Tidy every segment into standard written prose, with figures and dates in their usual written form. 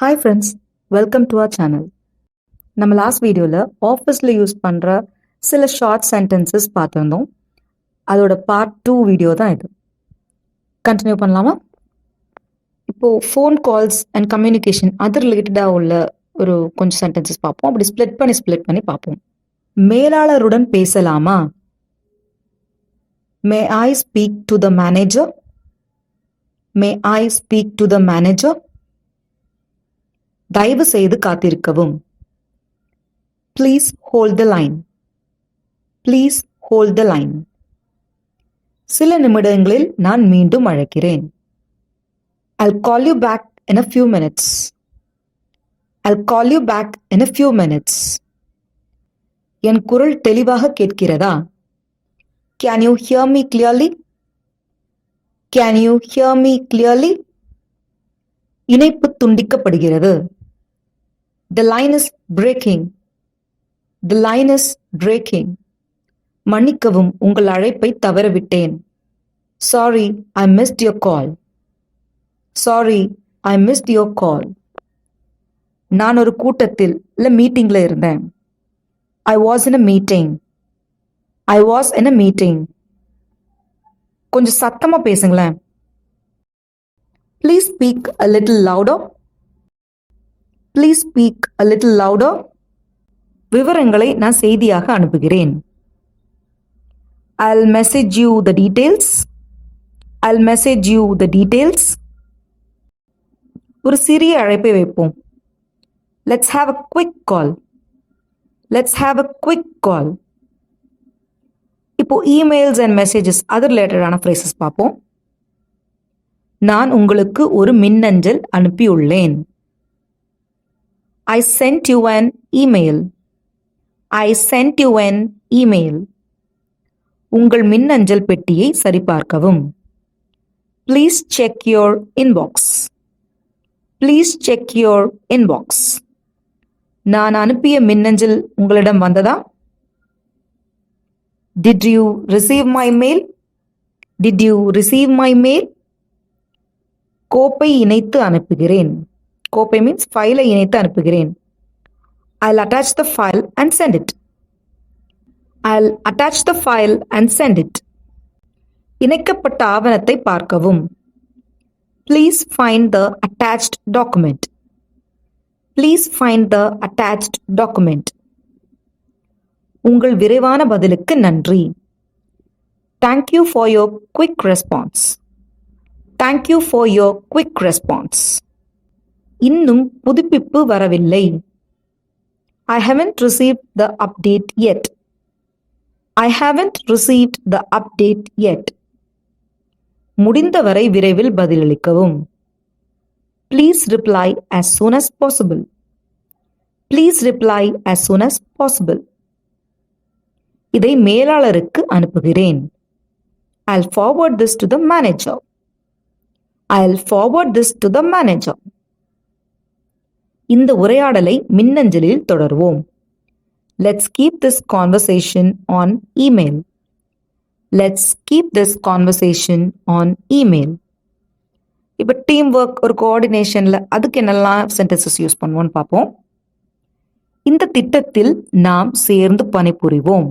Hi friends, welcome to our channel. நம்ம last வீடியோவில் ஆஃபீஸில் யூஸ் பண்ணுற சில ஷார்ட் சென்டென்சஸ் பார்த்துருந்தோம். அதோட பார்ட் 2 வீடியோ தான் இது. கண்டினியூ பண்ணலாமா? இப்போது ஃபோன் கால்ஸ் அண்ட் கம்யூனிகேஷன் அது ரிலேட்டடாக உள்ள ஒரு கொஞ்சம் சென்டென்சஸ் பார்ப்போம். அப்படி ஸ்ப்ளிட் பண்ணி பார்ப்போம். மேலாளருடன் பேசலாமா? May I speak to the manager? May I speak to the manager? தயவு செய்து காத்திருக்கவும். Please hold the line. Please hold the line. சில நிமிடங்களில் நான் மீண்டும் அழைக்கிறேன். I'll call you back in a few minutes. I'll call you back in a few minutes. என் குரல் தெளிவாக கேட்கிறதா? Can you hear me clearly? Can you hear me clearly? இணைப்பு துண்டிக்கப்படுகிறது. The line is breaking. The line is breaking. மன்னிக்கவும், உங்கள் அழைப்பை தவறவிட்டேன். Sorry, I missed your call. Sorry, I missed your call. நான் ஒரு கூட்டத்தில் மீட்டிங்ல இருந்தேன். I was in a meeting. I was in a meeting. கொஞ்சம் சத்தமா பேசுங்களேன். Please speak a little louder. Please speak a little louder. விவரங்களை நான் செய்தியாக அனுப்புகிறேன். I'll message you the details. I'll message you the details. ஒரு சிறிய அழைப்பை வைப்போம். Let's have a quick call. Let's have a quick call. இப்போ emails and messages அது ரிலேட்டடான phrases பார்ப்போம். நான் உங்களுக்கு ஒரு மின்னஞ்சல் அனுப்பியுள்ளேன். I sent you an email. I sent you an email. உங்கள் மின்னஞ்சல் பெட்டியை சரிபார்க்கவும். Please check your inbox. Please check your inbox. நான் அனுப்பிய மின்னஞ்சல் உங்களிடம் வந்ததா? Did you receive my mail? Did you receive my mail? கோப்பை இணைத்து அனுப்புகிறேன். கோப்பை மீன்ஸ் ஃபைலை இணைத்து அனுப்புகிறேன். I'll attach the file and send it. I'll attach the file and send it. இணைக்கப்பட்ட ஆவணத்தை பார்க்கவும். Please find the attached document. Please find the attached document. உங்கள் விரைவான பதிலுக்கு நன்றி. Thank you for your quick response. Thank you for your quick response. இன்னும் புதுப்பிப்பு வரவில்லை. I haven't received the update yet. I haven't received the update yet. முடிந்தவரை விரைவில் பதிலளிக்கவும். Please reply as soon as possible. Please reply as soon as possible. இதை மேலாளருக்கு அனுப்புகிறேன். I'll forward this to the manager. I'll forward this to the manager. இந்த உரையாடலை மின்னஞ்சலில் தொடர்வோம். Let's keep this conversation on email. Let's keep this conversation on email. இப்போ team work ஒரு கோஆர்டினேஷன்ல அதுக்கு என்னெல்லாம் சென்டென்சஸ் யூஸ் பண்ணுவோம்னு பார்ப்போம். இந்த திட்டத்தில் நாம் சேர்ந்து பணிபுரிவோம்.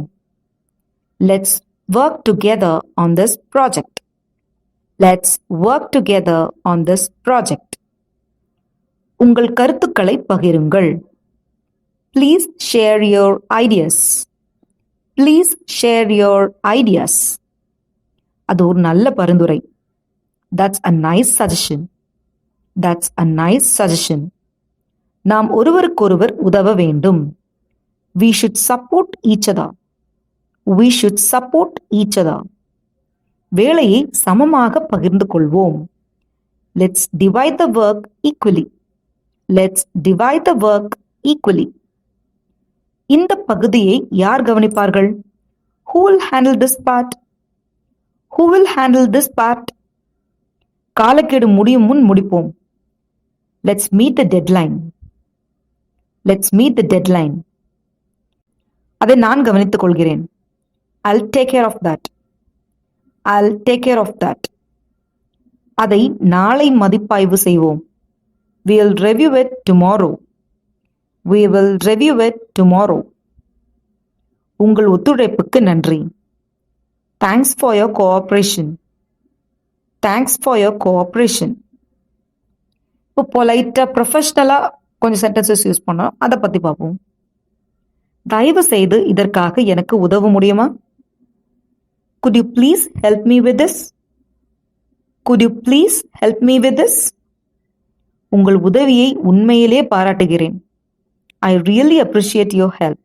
Let's work together on this project. Let's work together on this project. உங்கள் கருத்துக்களை பகிருங்கள். Please share your ideas. Please share your ideas. அது ஒரு நல்ல பரிந்துரை. That's a nice suggestion. That's a nice suggestion. நாம் ஒருவருக்கொருவர் உதவ வேண்டும். We should support each other. We should support each other. வேலையை சமமாக பகிர்ந்து கொள்வோம். Let's divide the work equally. Let's divide the work equally. இந்த பகுதியை யார் கவனிப்பார்கள்? Who will handle this part? Who will handle this part? காலக்கெடு முடியும் முன் முடிப்போம். Let's meet the deadline. Let's meet the deadline. அதை நான் கவனித்துக் கொள்கிறேன். I'll take care of that. I'll take care of that. அதை நாளை மதிப்பாய்வு செய்வோம். We'll review it tomorrow. We will review it tomorrow. உங்கள் ஒத்துழைப்புக்கு நன்றி. Thanks for your cooperation. Thanks for your cooperation. இப்போ பொலைட்டாக ப்ரொஃபஷ்னலாக கொஞ்சம் சென்டென்சஸ் யூஸ் பண்ணோம், அதை பற்றி பார்ப்போம். தயவு செய்து இதற்காக எனக்கு உதவ முடியுமா? Could you please help me with this? Could you please help me with this? உங்கள் உதவியை உண்மையிலே பாராட்டுகிறேன். I really appreciate your help.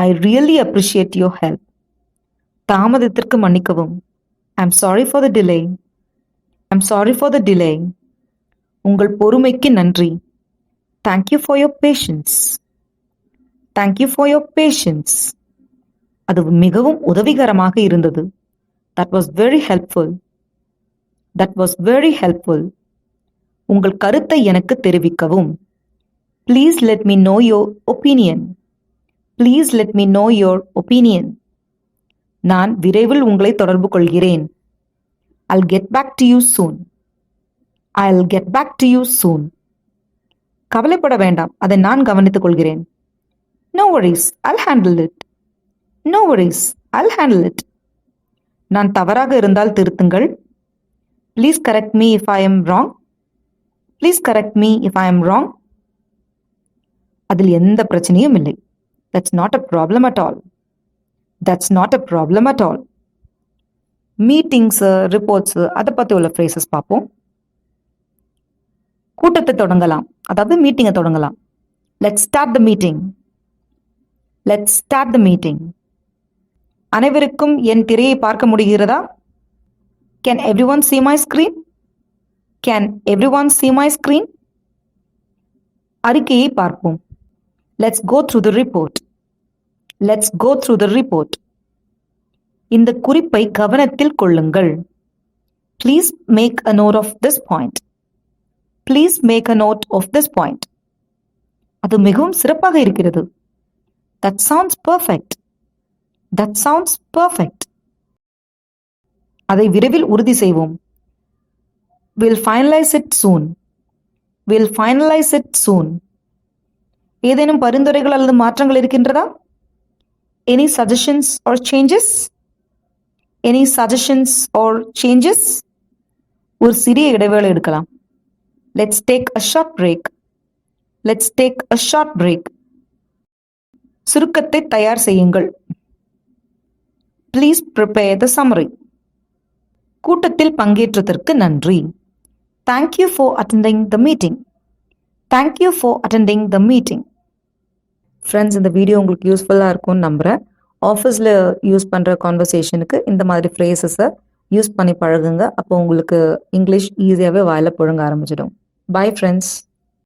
I really appreciate your help. தாமதத்திற்கு மன்னிக்கவும். I'm sorry for the delay. I'm sorry for the delay. உங்கள் பொறுமைக்கு நன்றி. Thank you for your patience. Thank you for your patience. அது மிகவும் உதவிகரமாக இருந்தது. That was very helpful. That was very helpful. உங்கள் கருத்தை எனக்கு தெரிவிக்கவும். Please let me know your opinion. Please let me know your opinion. நான் விரைவில் உங்களை தொடர்பு கொள்கிறேன். I'll get back to you soon. I'll get back to you soon. கவலைப்பட வேண்டாம், அதை நான் கவனித்துக் கொள்கிறேன். No worries, I'll handle it. No worries, I'll handle it. நான் தவறாக இருந்தால் திருத்துங்கள். Please correct me if I am wrong. Please correct me if I am wrong. அதில் எந்த பிரச்சனையும் இல்லை. That's not a problem at all. That's not a problem at all. Meetings, reports, அதை பற்றி உள்ள ஃப்ரேசஸ் பார்ப்போம். கூட்டத்தை தொடங்கலாம், அதாவது மீட்டிங்கை தொடங்கலாம். Let's start the meeting. Let's start the meeting. அனைவருக்கும் என் திரையை பார்க்க முடிகிறதா? Can everyone see my screen? Can everyone see my screen? அறிக்கையை பார்ப்போம். Let's go through the report. Let's go through the report. இந்த குறிப்பை கவனத்தில் கொள்ளுங்கள். Please make a note of this point. Please make a note of this point. அது மிகவும் சிறப்பாக இருக்கிறது. That sounds perfect. That sounds perfect. அதை விரைவில் உறுதி செய்வோம். We'll finalize it soon. We'll finalize it soon. ஏதேனும் பரிந்துரைகள் அல்லது மாற்றங்கள் இருக்கின்றதா? Any suggestions or changes? Any suggestions or changes? ஒரு சிறிய இடைவேளை எடுக்கலாம். Let's take a short break. Let's take a short break. சுருக்கத்தை தயார் செய்யுங்கள். Please prepare the summary. கூட்டத்தில் பங்கேற்றதற்கு நன்றி. Thank you for attending the meeting. Thank you for attending the meeting. Friends, இந்த வீடியோ உங்களுக்கு யூஸ்ஃபுல்லாக இருக்கும்னு நம்புகிறேன். ஆஃபீஸில் யூஸ் பண்ணுற கான்வர்சேஷனுக்கு இந்த மாதிரி ஃப்ரேசஸை யூஸ் பண்ணி பழகுங்க. அப்போ உங்களுக்கு இங்கிலீஷ் ஈஸியாகவே வாயில் புழங்க ஆரம்பிச்சிடும். Bye friends.